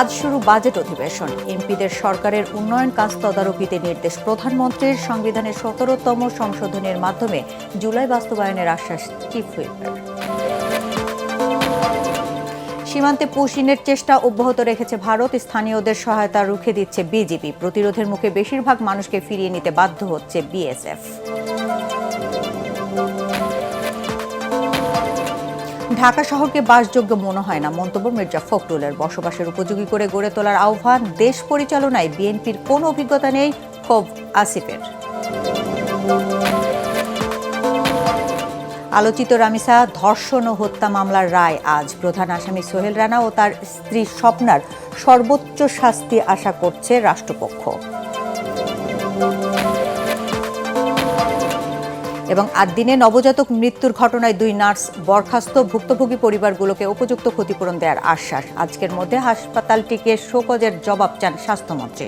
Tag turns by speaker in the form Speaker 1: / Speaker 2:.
Speaker 1: আজ শুরু বাজেট অধিবেশন। এমপিদের সরকারের উন্নয়ন কাজ তদারকিতে নির্দেশ প্রধানমন্ত্রীর। সংবিধানের ১৭তম সংশোধনের মাধ্যমে জুলাই বাস্তবায়নের আশ্বাস চিফ হুইপের। সীমান্তে পুশিনের চেষ্টা অব্যাহত রেখেছে ভারত। স্থানীয়দের সহায়তা রুখে দিচ্ছে বিজেপি। প্রতিরোধের মুখে বেশিরভাগ মানুষকে ফিরিয়ে নিতে বাধ্য হচ্ছে বিএসএফ। ঢাকা শহরকে বাসযোগ্য মনে হয় না, মন্তব্য মির্জা ফখরুলের। বসবাসের উপযোগী করে গড়ে তোলার আহ্বান। দেশ পরিচালনায় বিএনপির কোনো অভিজ্ঞতা নেই, ক্ষোভ আসিফের। আলোচিত রামিসা ধর্ষণ ও হত্যা মামলার রায় আজ। প্রধান আসামি সোহেল রানা ও তার স্ত্রী স্বপ্নার সর্বোচ্চ শাস্তি আশা করছে রাষ্ট্রপক্ষ। এবং ৮ দিনে নবজাতক মৃত্যুর ঘটনায় 2 নার্স বরখাস্ত। ভুক্তভোগী পরিবারগুলোকে উপযুক্ত ক্ষতিপূরণ দেওয়ার আশ্বাস। আজকের মধ্যে হাসপাতালটিকে শোকজের জবাব চান স্বাস্থ্যমন্ত্রী।